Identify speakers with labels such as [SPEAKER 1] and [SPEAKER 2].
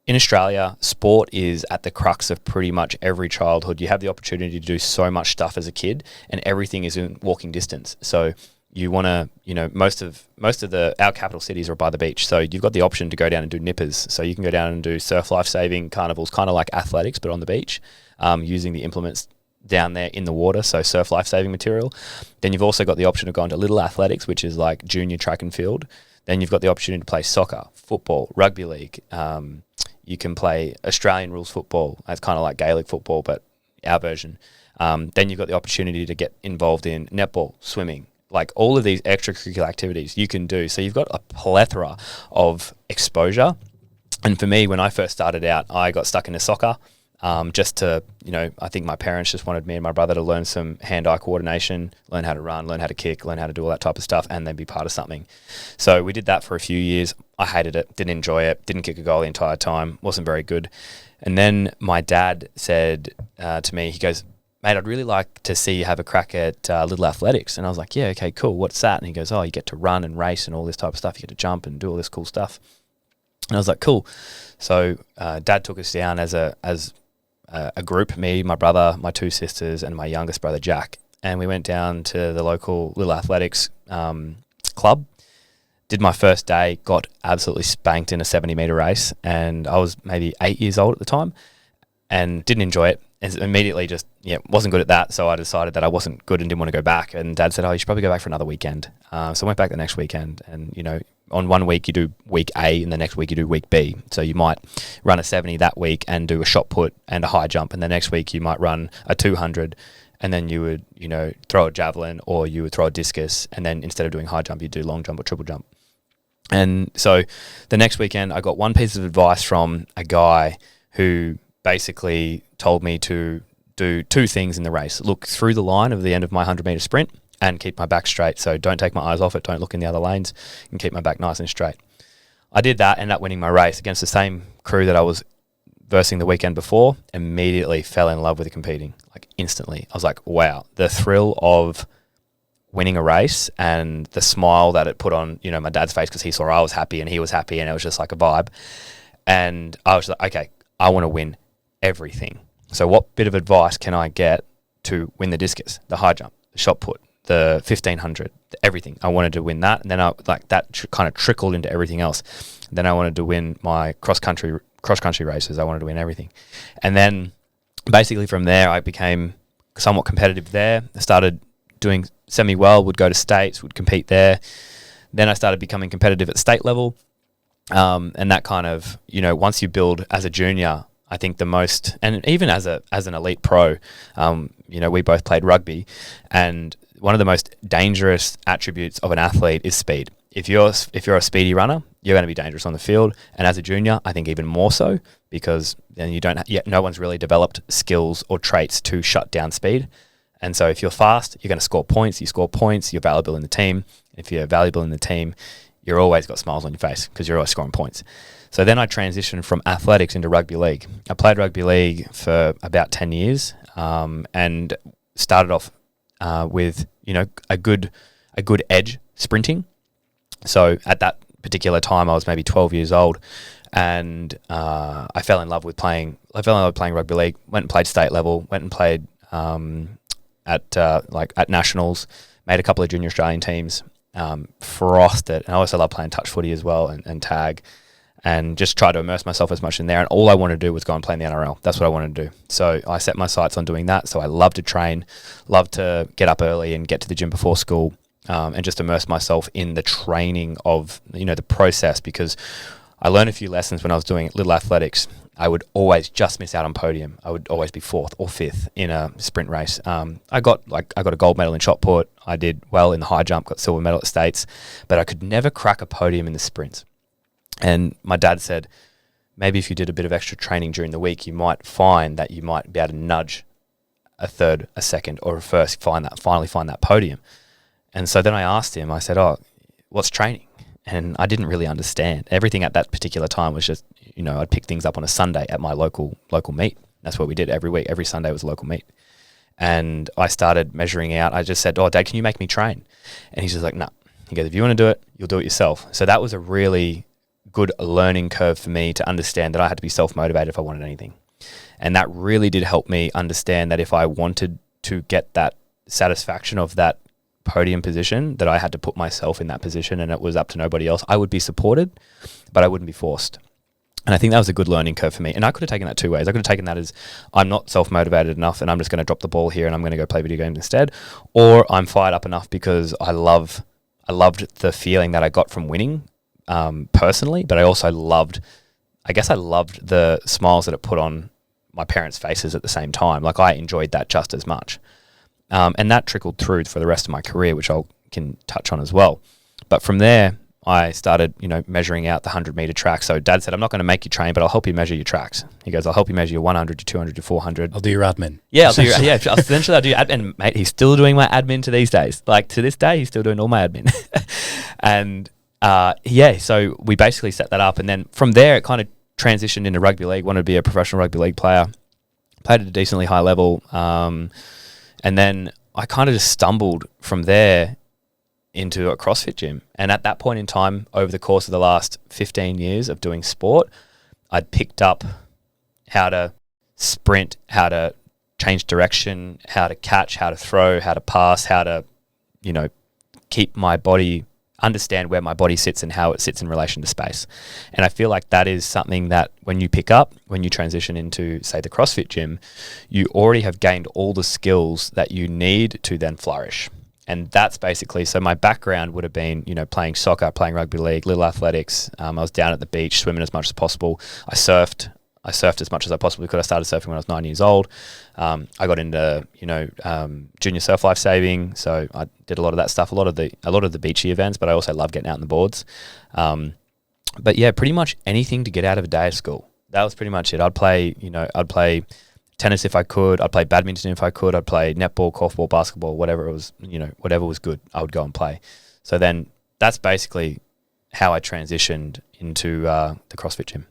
[SPEAKER 1] in Australia, sport is at the crux of pretty much every childhood. You have the opportunity to do so much stuff as a kid, and everything is in walking distance. So you want to, most of our capital cities are by the beach. So you've got the option to go down and do nippers. So you can go down and do surf life-saving carnivals, kind of like athletics, but on the beach, using the implements down there in the water, so surf life-saving material. Then you've also got the option of going to little athletics, which is like junior track and field. Then you've got the opportunity to play soccer, football, rugby league. You can play Australian rules football. It's kind of like Gaelic football, but our version. Then you've got the opportunity to get involved in netball, swimming, like all of these extracurricular activities you can do. So you've got a plethora of exposure. And for me, when I first started out, I got stuck into soccer. Just to, I think my parents just wanted me and my brother to learn some hand-eye coordination, learn how to run, learn how to kick, learn how to do all that type of stuff, and then be part of something. So we did that for a few years. I hated it, didn't enjoy it, didn't kick a goal the entire time, wasn't very good. And then my dad said to me, he goes, "Mate, I'd really like to see you have a crack at little athletics." And I was like, "Yeah, okay, cool. What's that?" And he goes, "Oh, you get to run and race and all this type of stuff. You get to jump and do all this cool stuff." And I was like, "Cool." So Dad took us down as a group, me, my brother, my two sisters, and my youngest brother, Jack. And we went down to the local little athletics club, did my first day, got absolutely spanked in a 70-metre race. And I was maybe 8 years old at the time and didn't enjoy it. And immediately just, wasn't good at that. So I decided that I wasn't good and didn't want to go back. And Dad said, "Oh, you should probably go back for another weekend." So I went back the next weekend and, on one week you do week A and the next week you do week B. So you might run a 70 that week and do a shot put and a high jump. And the next week you might run a 200 and then you would, throw a javelin or you would throw a discus. And then instead of doing high jump, you do long jump or triple jump. And so the next weekend I got one piece of advice from a guy who basically told me to do two things in the race: look through the line of the end of my 100-metre sprint and keep my back straight. So don't take my eyes off it, don't look in the other lanes, and keep my back nice and straight. I did that, ended up winning my race against the same crew that I was versing the weekend before. Immediately fell in love with competing, like instantly. I was like, wow, the thrill of winning a race and the smile that it put on, my dad's face because he saw I was happy and he was happy, and it was just like a vibe. And I was like, okay, I want to win everything. So what bit of advice can I get to win the discus, the high jump, the shot put, the 1500, everything? I wanted to win that. And then that kind of trickled into everything else. Then I wanted to win my cross country races. I wanted to win everything. And then basically from there, I became somewhat competitive there. I started doing semi-well, would go to states, would compete there. Then I started becoming competitive at state level. And that kind of, once you build as a junior, I think the most, and even as an elite pro, we both played rugby, and one of the most dangerous attributes of an athlete is speed. If you're a speedy runner, you're going to be dangerous on the field. And as a junior, I think even more so, because then no one's really developed skills or traits to shut down speed. And so if you're fast, you're going to score points. You score points, you're valuable in the team. If you're valuable in the team, you're always got smiles on your face because you're always scoring points. So then I transitioned from athletics into rugby league. I played rugby league for about 10 years and started off with, a good edge sprinting. So at that particular time, I was maybe 12 years old, and I fell in love with playing rugby league. Went and played state level. Went and played at nationals. Made a couple of junior Australian teams. Frothed it, and I also love playing touch footy as well and tag, and just try to immerse myself as much in there. And all I wanted to do was go and play in the NRL. That's what I wanted to do. So I set my sights on doing that. So I love to train, love to get up early and get to the gym before school, and just immerse myself in the training of, the process, because I learned a few lessons when I was doing little athletics. I would always just miss out on podium. I would always be fourth or fifth in a sprint race. I got a gold medal in shot put. I did well in the high jump, got silver medal at states, but I could never crack a podium in the sprints. And my dad said, maybe if you did a bit of extra training during the week, you might find that you might be able to nudge a third, a second, or a first, finally find that podium. And so then I asked him, I said, "Oh, what's training?" And I didn't really understand. Everything at that particular time was just, I'd pick things up on a Sunday at my local meet. That's what we did every week. Every Sunday was a local meet. And I started measuring out. I just said, "Oh, Dad, can you make me train?" And he's just like, "No." He goes, "If you want to do it, you'll do it yourself." So that was a really good learning curve for me to understand that I had to be self-motivated if I wanted anything. And that really did help me understand that if I wanted to get that satisfaction of that podium position, that I had to put myself in that position and it was up to nobody else. I would be supported, but I wouldn't be forced. And I think that was a good learning curve for me. And I could have taken that two ways. I could have taken that as I'm not self-motivated enough and I'm just going to drop the ball here and I'm going to go play video games instead. Or I'm fired up enough because I loved the feeling that I got from winning personally, but I also loved the smiles that it put on my parents' faces at the same time. Like I enjoyed that just as much. And that trickled through for the rest of my career, which I can touch on as well. But from there, I started, measuring out the 100-meter track. So Dad said, I'm not going to make you train, but I'll help you measure your tracks. He goes, I'll help you measure your 100 to 200 to 400.
[SPEAKER 2] I'll do your admin.
[SPEAKER 1] Yeah, essentially I'll do admin. Mate, he's still doing my admin to these days. Like to this day, he's still doing all my admin. And so we basically set that up. And then from there, it kind of transitioned into rugby league, wanted to be a professional rugby league player, played at a decently high level. And then I kind of just stumbled from there into a CrossFit gym. And at that point in time, over the course of the last 15 years of doing sport, I'd picked up how to sprint, how to change direction, how to catch, how to throw, how to pass, how to, keep my body, understand where my body sits and how it sits in relation to space. And I feel like that is something that when you pick up, when you transition into, say, the CrossFit gym, you already have gained all the skills that you need to then flourish. And that's basically, so my background would have been, playing soccer, playing rugby league, little athletics. I was down at the beach, swimming as much as possible. I surfed as much as I possibly could. I started surfing when I was 9 years old. I got into, junior surf life saving. So I did a lot of that stuff, a lot of the beachy events, but I also love getting out on the boards. But yeah, pretty much anything to get out of a day of school. That was pretty much it. I'd play tennis if I could. I'd play badminton if I could. I'd play netball, korfball, basketball, whatever it was, whatever was good, I would go and play. So then that's basically how I transitioned into the CrossFit gym.